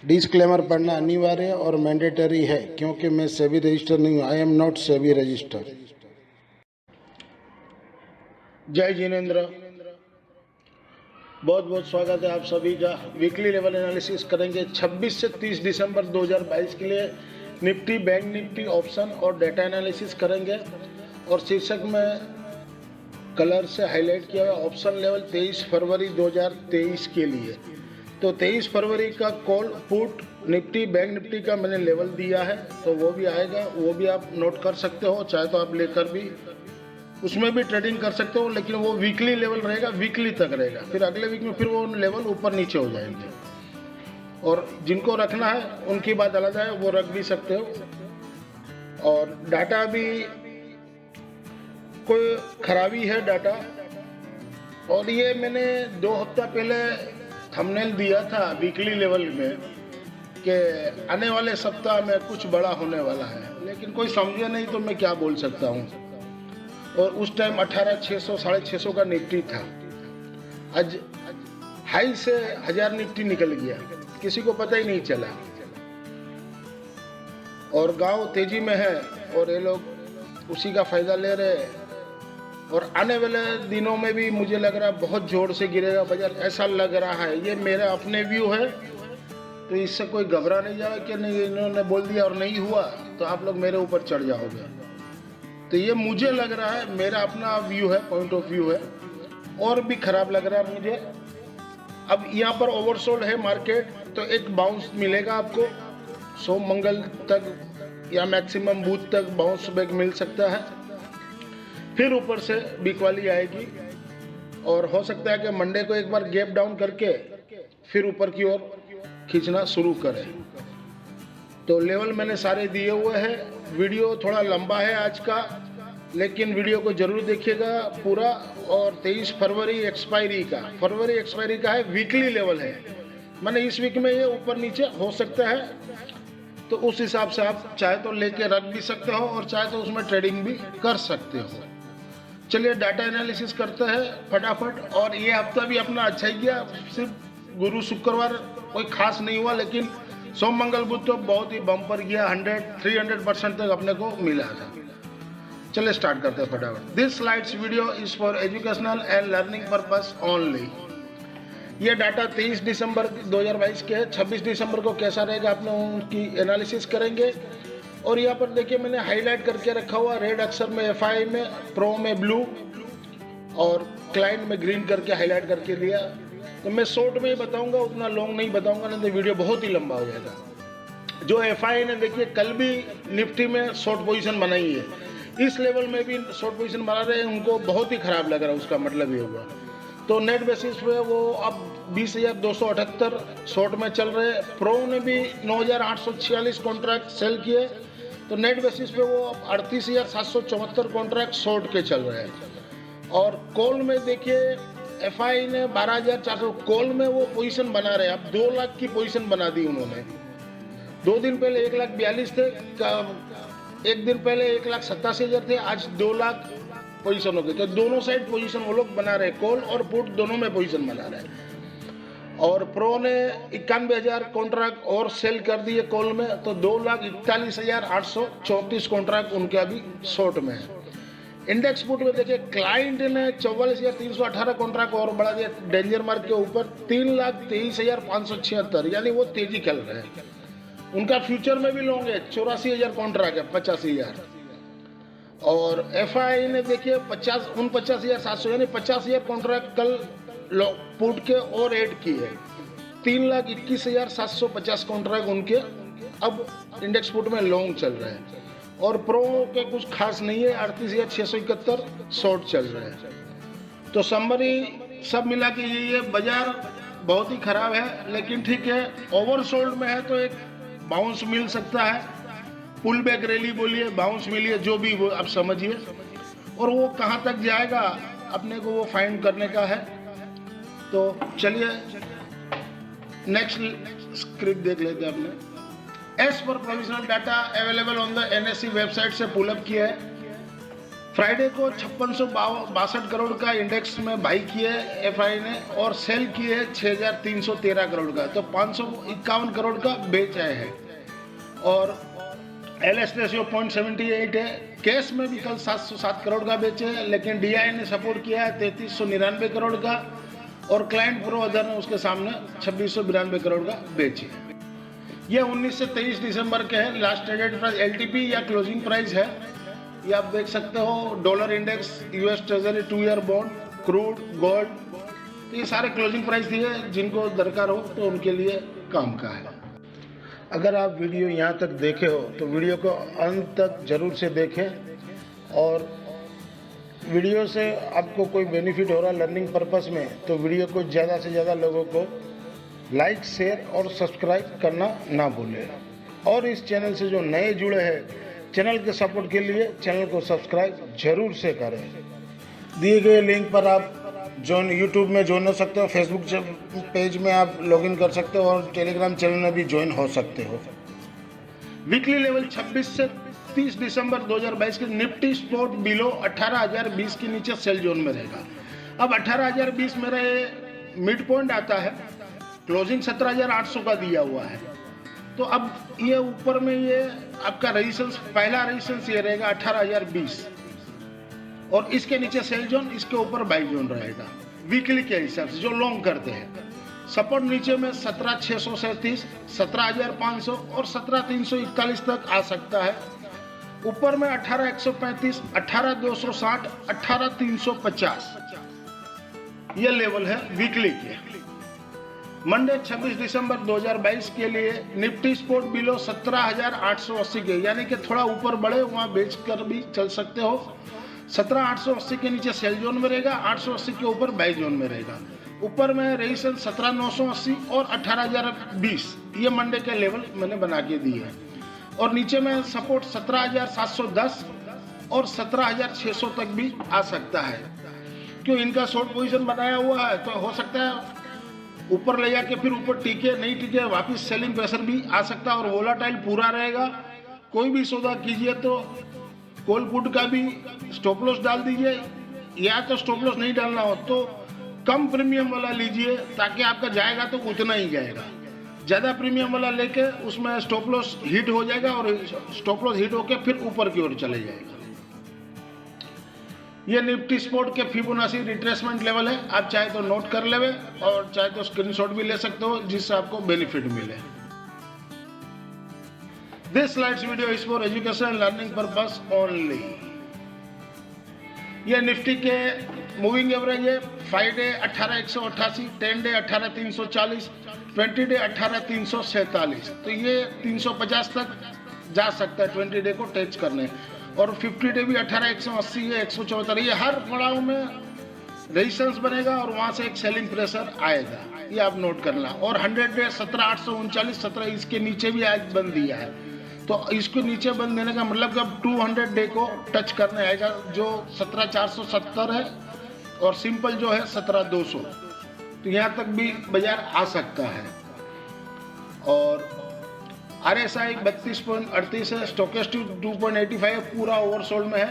Disclaimer पढ़ना अनिवार्य और मैंडेटरी है क्योंकि मैं सेबी रजिस्टर नहीं हूँ। I am not SEBI register. जय जिनेंद्र, बहुत बहुत स्वागत है आप सभी का। वीकली लेवल एनालिसिस करेंगे 26 से 30 दिसंबर 2022 के लिए। निफ्टी, बैंक निफ्टी, ऑप्शन और डेटा एनालिसिस करेंगे। और शीर्षक में कलर से हाईलाइट किया हुआ ऑप्शन लेवल 23 फरवरी 2023 के लिए। तो 23 फरवरी का call put Nifty, bank Nifty का मैंने लेवल दिया है, तो वो भी आएगा, वो भी आप नोट कर सकते हो। चाहे तो आप लेकर भी उसमें भी ट्रेडिंग कर सकते हो, लेकिन वो वीकली लेवल रहेगा, वीकली तक रहेगा। फिर अगले वीक में फिर वो लेवल ऊपर नीचे हो जाएंगे। और जिनको रखना है उनकी बात अलग है, वो रख भी सकते हो। और डाटा भी कोई खराबी है डाटा। और ये मैंने 2 हफ्ता पहले थंबनेल दिया था वीकली लेवल में कि आने वाले सप्ताह में कुछ बड़ा होने वाला है, लेकिन कोई समझे नहीं तो मैं क्या बोल सकता हूँ। और उस टाइम 18,600 650 का निफ्टी था। आज हाई से 1000 निफ्टी निकल गया, किसी को पता ही नहीं चला। और गांव तेजी में है और ये लोग उसी का फायदा ले रहे हैं। और आने वाले दिनों में भी मुझे लग रहा है बहुत जोर से गिरेगा बाजार, ऐसा लग रहा है। ये मेरा अपने व्यू है, तो इससे कोई घबरा नहीं जाए कि नहीं इन्होंने बोल दिया और नहीं हुआ तो आप लोग मेरे ऊपर चढ़ जाओगे। तो ये मुझे लग रहा है, मेरा अपना व्यू है, पॉइंट ऑफ व्यू है। और भी खराब लग रहा है मुझे। अब यहाँ पर ओवरसोल्ड है मार्केट, तो एक बाउंस मिलेगा आपको सोम मंगल तक या मैक्सिमम बुध तक बाउंस बैक मिल सकता है। फिर ऊपर से बिकवाली आएगी और हो सकता है कि मंडे को एक बार गैप डाउन करके फिर ऊपर की ओर खींचना शुरू करें। तो लेवल मैंने सारे दिए हुए हैं। वीडियो थोड़ा लंबा है आज का, लेकिन वीडियो को जरूर देखिएगा पूरा। और 23 फरवरी एक्सपायरी का है, वीकली लेवल है, मैंने इस वीक में ये ऊपर नीचे हो सकता है। तो उस हिसाब से आप चाहे तो लेके रख भी सकते हो और चाहे तो उसमें ट्रेडिंग भी कर सकते हो। चलिए डाटा एनालिसिस करते हैं फटाफट। और ये हफ्ता भी अपना अच्छा ही गया, सिर्फ गुरु शुक्रवार कोई खास नहीं हुआ, लेकिन सोम मंगल बुध तो बहुत ही बम्पर गया। 300% तक अपने को मिला था। चलिए स्टार्ट करते हैं फटाफट। This slides video is for educational and learning purpose only. ये डाटा 23 दिसंबर 2022 के है। 26 दिसंबर को कैसा रहेगा आप लोग उनकी एनालिसिस करेंगे। और यहाँ पर देखिए मैंने हाईलाइट करके रखा हुआ, रेड अक्षर में एफआई में, प्रो में ब्लू और क्लाइंट में ग्रीन करके हाईलाइट करके लिया। तो मैं शॉर्ट में ही बताऊंगा, उतना लॉन्ग नहीं बताऊंगा, नहीं तो वीडियो बहुत ही लंबा हो जाएगा। जो एफआई ने देखिए कल भी निफ्टी में शॉर्ट पोजीशन बनाई है, इस लेवल में भी शॉर्ट पोजीशन बना रहे हैं, उनको बहुत ही खराब लग रहा है, उसका मतलब ये हुआ। तो नेट बेसिस पे वो अब 20,278 शॉर्ट में चल रहे हैं। प्रो ने भी 9,846 कॉन्ट्रैक्ट सेल किए, तो नेट बेसिस पे वो 38,774 कॉन्ट्रैक्ट शॉर्ट के चल रहे हैं। और कॉल में देखिए एफआई ने 12,400 कॉल में वो पोजीशन बना रहे हैं। अब 2 लाख की पोजीशन बना दी उन्होंने। 2 दिन पहले 1,42,000 थे, एक दिन पहले 1,87,000 थे, आज 2 लाख पोजीशन हो गई। तो दोनों साइड पोजीशन वो लोग बना रहे हैं, कॉल और पुट दोनों में पोजीशन बना रहे हैं। और प्रो ने 91,000 कॉन्ट्रैक्ट और सेल कर दिए कॉल में, तो 2,41,834 कॉन्ट्रैक्ट उनके अभी शॉर्ट में है। इंडेक्स पुट में देखिए क्लाइंट ने 44,318 कॉन्ट्रैक्ट और बढ़ा दिया डेंजर मार्क के ऊपर, 3,23,576, यानी वो तेजी खेल रहे हैं। उनका फ्यूचर में भी लॉन्ग है, 84,000 कॉन्ट्रैक्ट है, 85,000। और एफआई ने देखिए 49,700 यानी 50,000 कॉन्ट्रैक्ट कल पुट के और ऐड की है। 3,21,750 कॉन्ट्रैक्ट उनके अब इंडेक्स पुट में लॉन्ग चल रहे हैं। और प्रो के कुछ खास नहीं है, 38,671 शॉर्ट चल रहे हैं। तो समरी सब मिला के ये बाजार बहुत ही खराब है, लेकिन ठीक है, ओवरसोल्ड में है तो एक बाउंस मिल सकता है। पुल बैक रैली बोलिए, बाउंस मिलिए, जो भी वो आप समझिए। और वो कहाँ तक जाएगा अपने को वो फाइंड करने का है। तो चलिए नेक्स्ट स्क्रिप्ट देख लेते हैं अपने। एज पर provisional data available on the NSC website से पुल अप किया है। फ्राइडे को 5662 करोड़ का इंडेक्स में बाई किए एफआई ने और सेल किए 6313 करोड़ का, तो 551 करोड़ का बेच आए हैं। और एलएस रेशियो 0.78 है। कैश में भी कल 707 करोड़ का बेचे हैं, लेकिन डीआई ने सपोर्ट किया है 3399 करोड़ का और क्लाइंट प्रो अदर ने उसके सामने 2692 करोड़ का बेचे। यह 19 से 23 दिसंबर के है। लास्ट ट्रेडेड प्राइस एलटीपी या क्लोजिंग प्राइस है, ये आप देख सकते हो। Dollar index, US treasury 2 year bond, crude, gold, तो ये सारे क्लोजिंग प्राइस दिए, जिनको दरकार हो तो उनके लिए काम का है। अगर आप वीडियो यहाँ तक देखे हो तो वीडियो को अंत तक जरूर से देखें, और वीडियो से आपको कोई बेनिफिट हो रहा है लर्निंग पर्पस में, तो वीडियो को ज़्यादा से ज़्यादा लोगों को लाइक, शेयर और सब्सक्राइब करना ना भूलें। और इस चैनल से जो नए जुड़े हैं, चैनल के सपोर्ट के लिए चैनल को सब्सक्राइब जरूर से करें। दिए गए लिंक पर आप यूट्यूब में ज्वाइन हो सकते हो, फेसबुक पेज में आप लॉगिन कर सकते हो और टेलीग्राम चैनल में भी ज्वाइन हो सकते हो। वीकली लेवल 26 से 30 दिसंबर 2022 के निफ्टी स्पोर्ट बिलो 18,020 के नीचे सेल जोन में रहेगा। अब 18,020 मेरा ये मिड पॉइंट आता है, क्लोजिंग 17,800 का दिया हुआ है, तो अब ये ऊपर में ये आपका रेजिस्टेंस, पहला रेजिस्टेंस ये रहेगा 18,020 और इसके नीचे सेल जोन, इसके ऊपर बाई जोन रहेगा वीकली के हिसाब से जो लॉन्ग करते हैं। सपोर्ट नीचे में 17,637, 17,500 और 17,341 तक आ सकता है। ऊपर में 18,135, 18,260, 18,350 ये लेवल है वीकली के। मंडे 26 दिसंबर 2022 के लिए निफ्टी स्पोर्ट बिलो 17,880 के, यानी कि थोड़ा ऊपर बढ़े वहां बेच कर भी चल सकते हो। 17,880 के नीचे सेल जोन में रहेगा, 880 के ऊपर बाई जोन में रहेगा। ऊपर में रेजिस्टेंस 17,980 और 18,020 ये मंडे के लेवल मैंने बना के दिए हैं। और नीचे में सपोर्ट 17,710 और 17,600 तक भी आ सकता है। क्यों, इनका शॉर्ट पोजीशन बनाया हुआ है, तो हो सकता है ऊपर ले जाके फिर ऊपर टिके नहीं टिके, वापस सेलिंग प्रेशर भी आ सकता है और वोलाटाइल पूरा रहेगा। कोई भी सौदा कीजिए तो कॉल पुट का भी स्टॉप लॉस डाल दीजिए, या तो स्टॉप लॉस नहीं डालना हो तो कम प्रीमियम वाला लीजिए, ताकि आपका जाएगा तो उतना ही जाएगा। ज़्यादा प्रीमियम वाला लेके उसमें स्टॉप लॉस हिट हो जाएगा और स्टॉप लॉस हिट होकर फिर ऊपर की ओर चले जाएगा। ये निफ्टी स्पोर्ट के फिबोनाची रिट्रेसमेंट लेवल है, आप चाहे तो नोट कर लेवे और चाहे तो स्क्रीनशॉट भी ले सकते हो, जिससे आपको बेनिफिट मिले। This slides video is for education learning purpose only. ये निफ्टी के मूविंग एवरेज है। 5 डे 18,188, 10 डे 18,340, 20 डे 18,347, तो ये 350 तक जा सकता है 20 डे को टच करने। और 50 डे भी 18,180 है, 174, ये हर पड़ाव में रेजिस्टेंस बनेगा और वहां से एक सेलिंग प्रेशर आएगा, ये आप नोट करना। और 100 डे 17,839, 17 इसके नीचे भी आज बंद दिया है, तो इसको नीचे बंद देने का मतलब कि अब 200 डे को टच करने आएगा, जो 17,470 है और सिंपल जो है 17,200, तो यहाँ तक भी बाजार आ सकता है। और RSI 32.38 है, स्टोकेस्टिक 2.85 है, पूरा ओवरसोल्ड में है,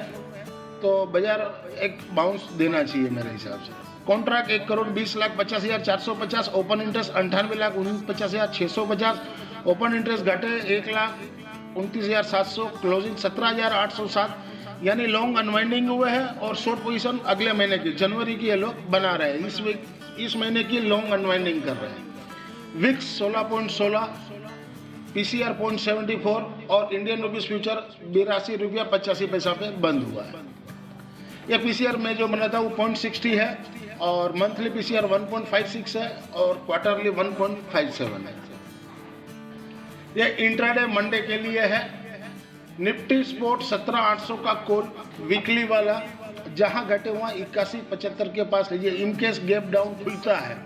तो बाजार एक बाउंस देना चाहिए मेरे हिसाब से। Contract 1,20,50,450, open interest 98,49,650, open interest घटे 1,29,700, क्लोजिंग 17,807, यानी लॉन्ग अनवाइंडिंग हुए हैं और शॉर्ट पोजीशन अगले महीने की जनवरी की ये लोग बना रहे हैं, इस महीने की लॉन्ग अनवाइंडिंग कर रहे हैं। विक्स 16.16, PCR 0.74 और इंडियन रुपीज फ्यूचर 82 रुपया 85 पैसा पे बंद हुआ है। ये PCR में जो बना था वो 0.60 है और मंथली PCR 1.56 है और क्वार्टरली 1.57 है। ये इंट्राडे मंडे के लिए है। निफ्टी स्पोर्ट 17,800 का कॉल वीकली वाला, जहां घटे वहां 81.75 के पास लीजिए। इनकेस गैप डाउन खुलता है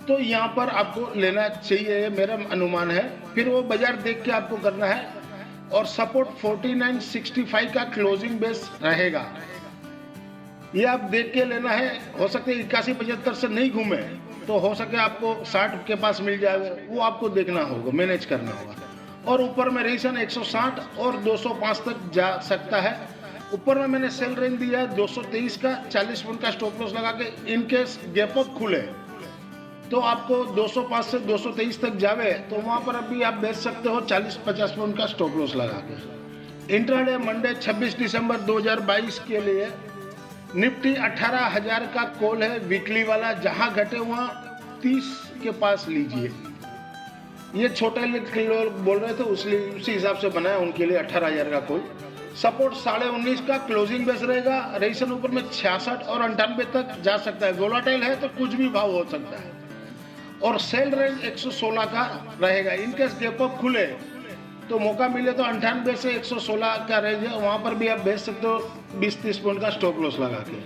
तो यहाँ पर आपको लेना चाहिए, मेरा अनुमान है। फिर वो बाजार देख के आपको करना है। और सपोर्ट 49.65 का क्लोजिंग बेस रहेगा, ये आप देख के लेना है। हो सकता है 81.75 से नहीं घूमे तो हो सके आपको 60 के पास मिल जाए, वो आपको देखना होगा, मैनेज करना होगा। और ऊपर में रेजिस्टेंस 160 और 205 तक जा सकता है। ऊपर में मैंने सेल रेंज दिया है 223 का, 40 पॉइंट का स्टॉप लॉस लगा के। इन केस गैप अप खुले तो आपको 205 से 223 तक जावे तो वहां पर अभी आप बेच सकते हो 40-50 पॉइंट का स्टॉप लॉस लगा के। इंट्राडे मंडे 26 दिसंबर 2022 के लिए निफ्टी 18,000 का कॉल है वीकली वाला, जहां घटे वहां 30 के पास लीजिए। ये छोटे लोग बोल रहे थे उसी हिसाब से बनाया उनके लिए 18,000 का कॉल। सपोर्ट 19.5 का क्लोजिंग बेस रहेगा। रेशन ऊपर में 66 और 98 तक जा सकता है। वोलाटाइल है तो कुछ भी भाव हो सकता है। और सेल रेंज 116 का रहेगा। इनकेस गैप अप खुले तो मौका मिले तो 98 से 116 का रेंज है, वहां पर भी आप बेच सकते हो 20-30 पॉइंट का स्टॉप लॉस लगा के।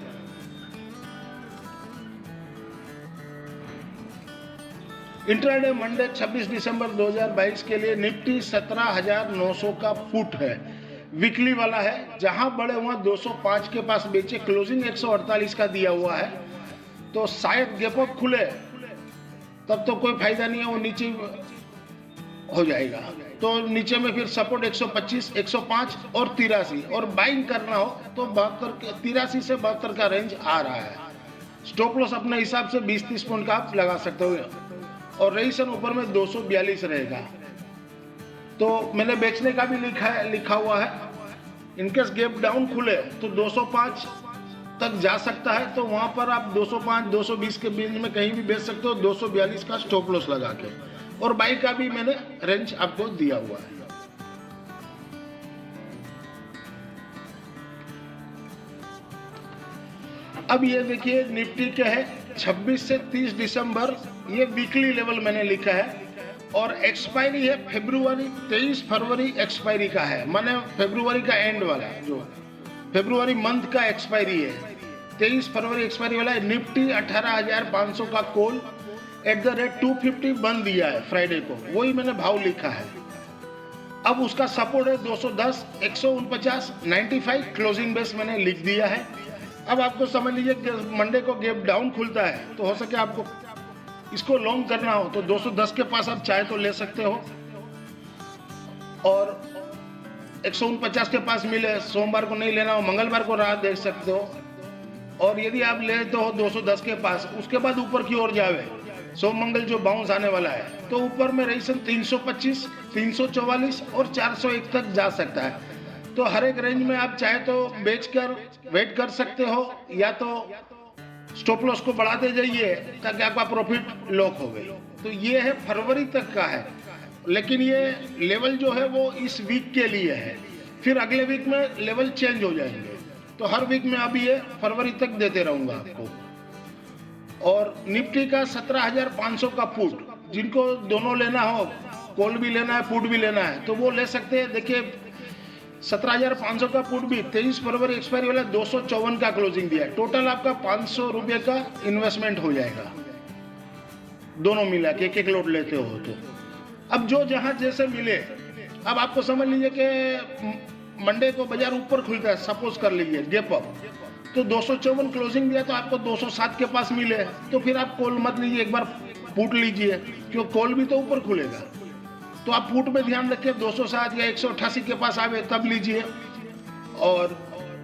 इंट्राडे मंडे 26 दिसंबर 2022 के लिए निफ्टी 17,900 का पुट है, वीकली वाला है, जहां बड़े हुआ 205 के पास बेचे, क्लोजिंग 148 का दिया हुआ है। तो शायद गैप अप खुले तब तो कोई फायदा नहीं है, वो नीचे हो जाएगा। तो नीचे में फिर सपोर्ट 125, 105 और 83, और बाइंग करना हो तो 83 से 72 का रेंज आ रहा है। स्टॉप लॉस अपने हिसाब से 20-30 पॉइंट का आप लगा सकते हो। और रेशन ऊपर में 242 रहेगा। तो मैंने बेचने का भी लिखा हुआ है। इनकेस गैप डाउन खुले तो 205 तक जा सकता है, तो वहां पर आप 205, 220 के बीच में कहीं भी बेच सकते हो 242 का स्टॉप लॉस लगा के। और बाई का भी मैंने रेंज आपको दिया हुआ है। अब ये देखिए निफ्टी के है 26 से 30 दिसंबर, ये वीकली लेवल मैंने लिखा है। और एक्सपायरी है फरवरी 23 फरवरी एक्सपायरी का है, माने फरवरी का एंड वाला, जो फरवरी मंथ का एक्सपायरी है 23 फरवरी एक्सपायरी वाला है। निफ्टी 18,500 का कॉल @250 बंद दिया है फ्राइडे को, वही मैंने भाव लिखा है। अब उसका सपोर्ट है 210, 149, 95, क्लोजिंग बेस मैंने लिख दिया है। अब आपको समझ लीजिए कि मंडे को गैप डाउन खुलता है तो हो सके आपको इसको लॉन्ग करना हो तो 210 के पास आप चाहे तो ले सकते हो, और 149 के पास मिले, सोमवार को नहीं लेना हो, मंगलवार को राह देख सकते हो। और यदि आप लेते हो 210 के पास, उसके बाद ऊपर की ओर जावे, सोम मंगल जो बाउंस आने वाला है, तो ऊपर में रेशन 325, 344 और 401 तक जा सकता है। तो हर एक रेंज में आप चाहे तो बेचकर वेट कर सकते हो, या तो स्टॉप लॉस को बढ़ाते जाइए ताकि आपका प्रॉफिट लॉक हो गए। तो ये है फरवरी तक का है, लेकिन ये लेवल जो है वो इस वीक के लिए है, फिर अगले वीक में लेवल चेंज हो जाएंगे। तो हर वीक में अभी ये फरवरी तक देते रहूंगा आपको। और निफ्टी का 17,500 का पुट, जिनको दोनों लेना हो, कॉल भी लेना है पुट भी लेना है, तो वो ले सकते हैं। देखिए 17,500 का पुट भी 23 फरवरी एक्सपायरी वाला 254 का क्लोजिंग दिया है। टोटल आपका 500 रुपये का इन्वेस्टमेंट हो जाएगा, दोनों मिला के एक लोट लेते हो तो। अब जो जहां जैसे मिले, अब आपको समझ लीजिए कि मंडे को बाजार ऊपर खुलता है, सपोज कर लीजिए गैप अप, तो 254 क्लोजिंग दिया तो आपको 207 के पास मिले, तो फिर आप कॉल मत लीजिए, एक बार पुट लीजिए, क्योंकि कॉल भी तो ऊपर खुलेगा। तो आप पुट में ध्यान रखिए 207 या 188 के पास आवे तब लीजिए, और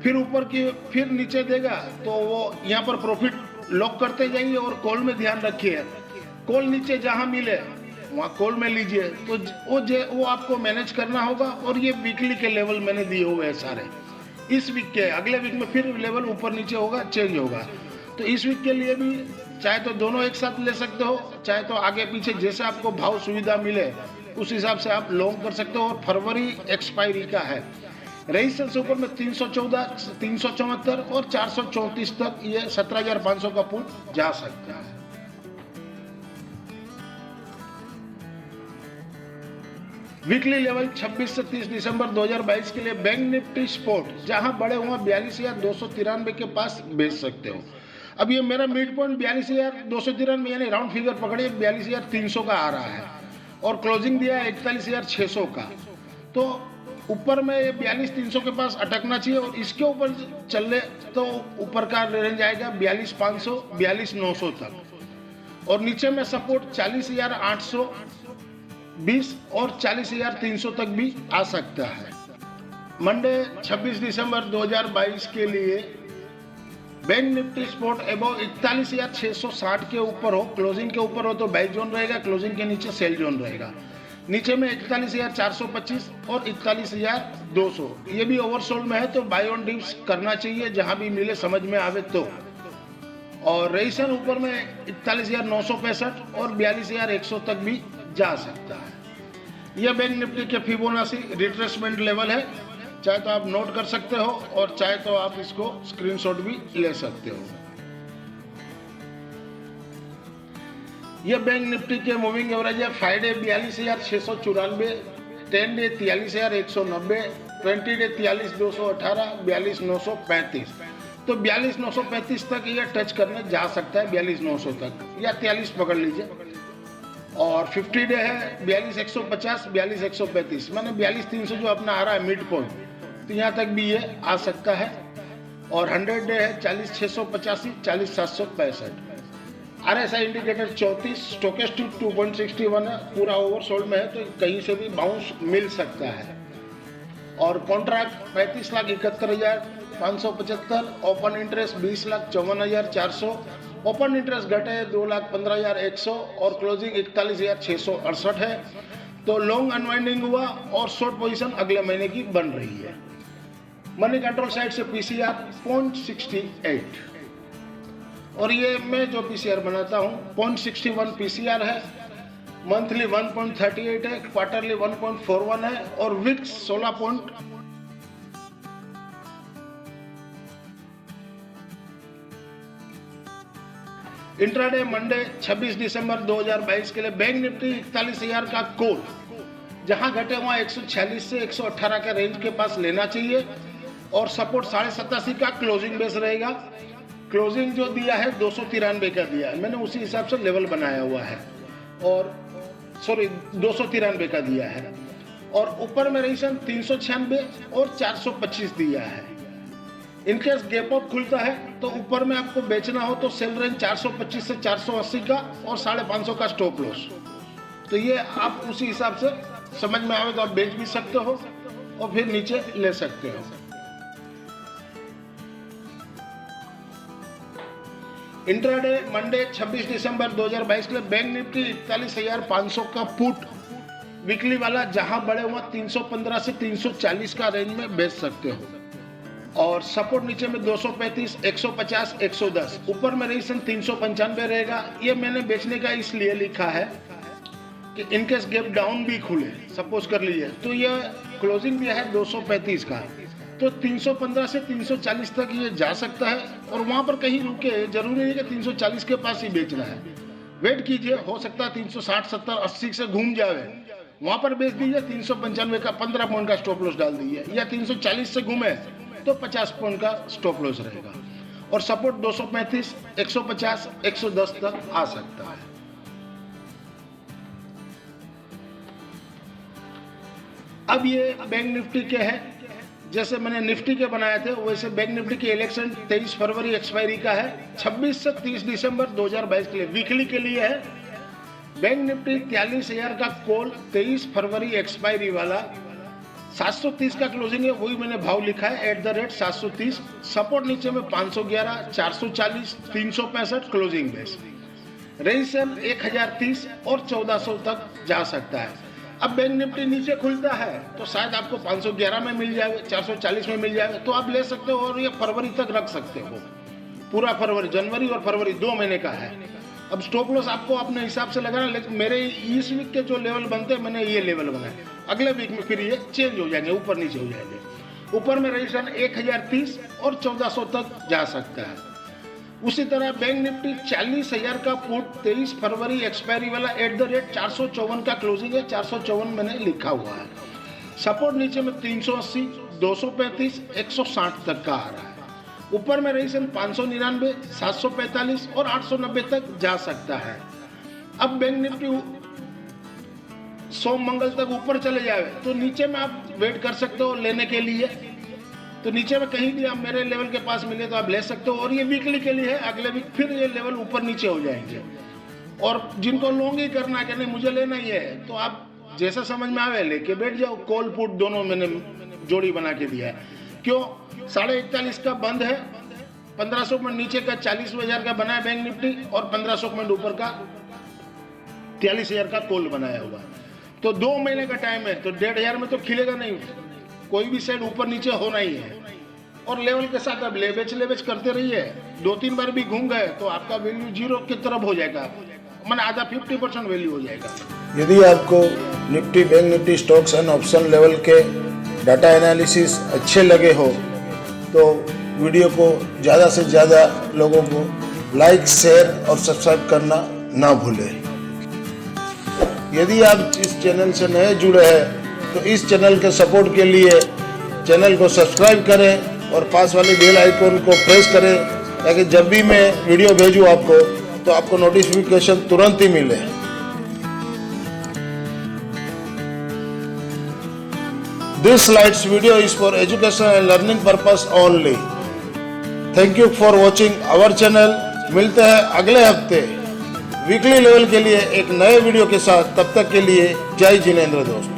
फिर ऊपर की फिर नीचे देगा तो वो यहाँ पर प्रॉफिट लॉक करते जाइए। और कॉल में ध्यान रखिए, कॉल नीचे जहाँ मिले वहाँ कॉल में लीजिए। तो वो आपको मैनेज करना होगा। और ये वीकली के लेवल मैंने दिए हुए हैं सारे, इस वीक के, अगले वीक में फिर लेवल ऊपर नीचे होगा, चेंज होगा। तो इस वीक के लिए भी चाहे तो दोनों एक साथ ले सकते हो, चाहे तो आगे पीछे जैसे आपको भाव सुविधा मिले उस हिसाब से आप लॉन्ग कर सकते हो। और फरवरी एक्सपायरी का है। रेजिस्टेंस ऊपर में 314, 374 और 434 तक ये 17,500 का पुट जा सकता है। वीकली लेवल 26 से 30 दिसंबर 2022 के लिए बैंक निफ्टी स्पोर्ट, जहां बड़े हुआ 42,293 के पास बेच सकते हो। अब ये मेरा मिड पॉइंट 42,293 यानी राउंड फिगर पकड़िए 42,300 का आ रहा है, और क्लोजिंग दिया है 41,600 का। तो ऊपर में ये 42,300 के पास अटकना चाहिए, और इसके ऊपर चलने तो ऊपर का रेंज आएगा 42,500, 42,900 तक। और नीचे में सपोर्ट 40,820 और 40,300 तक भी आ सकता है। मंडे 26 दिसंबर 2022 के लिए बैंक निफ्टी स्पोर्ट एबव 41,660 के ऊपर हो, क्लोजिंग के ऊपर हो तो बाई जोन रहेगा, क्लोजिंग के नीचे सेल जोन रहेगा। नीचे में 41,425 और 41,200, ये भी ओवरसोल्ड में है तो बाई ऑन डिप्स करना चाहिए जहां भी मिले, समझ में आवे तो। और रेजिस्टेंस ऊपर में 41,965 और 42,100 तक भी जा सकता है। यह बैंक निफ्टी के फिबोनाची रिट्रेसमेंट लेवल है, चाहे तो आप नोट कर सकते हो और चाहे तो आप इसको स्क्रीनशॉट भी ले सकते हो। यह बैंक निफ्टी के मूविंग एवरेज है। 5 डे 42,694, 10 डे 43,190, 20 डे 43,218, 42,935। तो 42,935 तक ये टच करने जा सकता है, 42,900 तक या 43 पकड़ लीजिए। और 50 डे है 42,150, 42,135, माने 42,300 जो अपना आ रहा है मिड पॉइंट, तो यहाँ तक भी ये आ सकता है। और 100 डे है 40,685, 40,765। RSI इंडिकेटर 34, स्टोकेस्टिक 2.61 है, पूरा ओवरसोल्ड में है तो कहीं से भी बाउंस मिल सकता है। और contract 35,71,575, open interest 20,54,400, open interest घटे 2,15,100 और क्लोजिंग 41,668 है। तो लॉन्ग अनवाइंडिंग हुआ और शॉर्ट पोजीशन अगले महीने की बन रही है। मनी कंट्रोल साइड से PCR 0.68 और ये मैं जो PCR बनाता हूँ 0.61 PCR है। मंथली 1.38 है, क्वार्टरली 1.41 है और वीक्स 16 इंट्राडे मंडे 26 दिसंबर 2022 के लिए बैंक निफ्टी 41,000 का कॉल, जहां घटे वहां 146 से 118 के रेंज के पास लेना चाहिए और सपोर्ट 87.5 का क्लोजिंग बेस रहेगा। क्लोजिंग जो दिया है 293 का दिया है, मैंने उसी हिसाब से लेवल बनाया हुआ है। और 293 का दिया है और ऊपर में रेजिस्टेंस 396 और 425 दिया है। इनकेस गैप अप खुलता है तो ऊपर में आपको बेचना हो तो सेल रेंज 425 से 480 का और 550 का स्टॉप लॉस। तो ये आप उसी हिसाब से समझ में आवे तो आप बेच भी सकते हो और फिर नीचे ले सकते हो। इंट्राडे मंडे 26 दिसंबर 2022 के लिए बैंक निफ्टी 41,500 का पुट वीकली वाला, जहां बड़े हुआ 315 से 340 का रेंज में बेच सकते हो। और सपोर्ट नीचे में 235, 150, 110, ऊपर में रेजिस्टेंस 395 रहेगा। ये मैंने बेचने का इसलिए लिखा है कि इनकेस गैप डाउन भी खुले, सपोज कर लीजिए, तो ये क्लोजिंग भी है 235 का, तो 315 से 340 तक ये जा सकता है और वहां पर कहीं रुके, जरूरी नहीं कि 340 के पास ही बेचना है। वेट कीजिए, हो सकता है 360, 70, 80 से घूम जावे, वहां पर बेच दीजिए। 395 का 15 पॉइंट का स्टॉप लॉस डाल दीजिए, या 340 से घूमे तो 50 पॉइंट का स्टॉप लॉस रहेगा। और सपोर्ट 235, 150, 110 तक आ सकता है। अब ये बैंक निफ्टी के हैं, जैसे मैंने निफ्टी के बनाए थे वैसे बैंक निफ्टी के इलेक्शन 23 फरवरी एक्सपायरी का है। 26 से 30 दिसंबर 2022 के लिए वीकली के लिए है। बैंक निफ्टी 43,000 का कॉल 23 फरवरी एक्सपायरी वाला, 730 का क्लोजिंग है, वही मैंने भाव लिखा है @730। सपोर्ट नीचे में 511, 440, 365 क्लोजिंग बेस। रेजिस्टेंस 1030 और 1400 तक जा सकता है। अब बैंक निफ्टी नीचे खुलता है तो शायद आपको 511 में मिल जाए, 440 में मिल जाए, तो आप ले सकते हो और ये फरवरी तक रख सकते हो। पूरा फरवरी, जनवरी और फरवरी 2 महीने का है। अब स्टॉप लॉस आपको अपने हिसाब से लगाना, लेकिन मेरे इस वीक के जो लेवल बनते हैं मैंने ये लेवल बनाए। अगले वीक में फिर ये चेंज हो जाएंगे, ऊपर नीचे हो जाएंगे। ऊपर में रेजिस्टेंस 1030 और 1400 तक जा सकता है। उसी तरह बैंक निफ्टी 40,000 का पुट 23 फरवरी एक्सपायरी वाला @454 का क्लोजिंग है, 454 मैंने लिखा हुआ है। सपोर्ट नीचे में 380, 235, 160 तक का आ रहा है। ऊपर में रेजिस्टेंस 599, 745 और 890 तक जा सकता है। अब बैंक निफ्टी सोम मंगल तक ऊपर चले जाए तो नीचे में आप वेट कर सकते हो लेने के लिए। तो नीचे में कहीं भी आप मेरे लेवल के पास मिले तो आप ले सकते हो। और ये वीकली के लिए है, अगले वीक फिर ये लेवल ऊपर नीचे हो जाएंगे। और जिनको लॉन्ग ही करना है कि नहीं मुझे लेना ही है, तो आप जैसा समझ में आवे लेके बैठ जाओ। कॉल पुट दोनों मैंने जोड़ी बना के दिया है। क्यों? 41.5 का बंद है, 1500 पॉइंट नीचे का 40,000 का बना है बैंक निफ्टी और 1500 पॉइंट ऊपर का 43,000 का कॉल बनाया हुआ। तो 2 महीने का टाइम है, तो 1,500 में तो खिलेगा नहीं, कोई भी साइड ऊपर नीचे होना ही है। और लेवल के साथ अब ले बेच करते रहिए, 2-3 बार भी घूम गए तो आपका वैल्यू जीरो की तरफ हो जाएगा, मैंने आधा 50% वैल्यू हो जाएगा। यदि आपको Nifty, bank Nifty, stocks and option level के डाटा एनालिसिस अच्छे लगे हो तो वीडियो को ज़्यादा से ज़्यादा लोगों को लाइक, शेयर और सब्सक्राइब करना ना भूलें। यदि आप इस चैनल से नए जुड़े हैं तो इस चैनल के सपोर्ट के लिए चैनल को सब्सक्राइब करें और पास वाले बेल आइकन को प्रेस करें ताकि जब भी मैं वीडियो भेजूँ आपको तो आपको नोटिफिकेशन तुरंत ही मिले। This slides video is for education and learning purpose only. Thank you for watching our channel. मिलते हैं अगले हफ्ते वीकली लेवल के लिए एक नए वीडियो के साथ। तब तक के लिए जय जिनेंद्र दोस्त।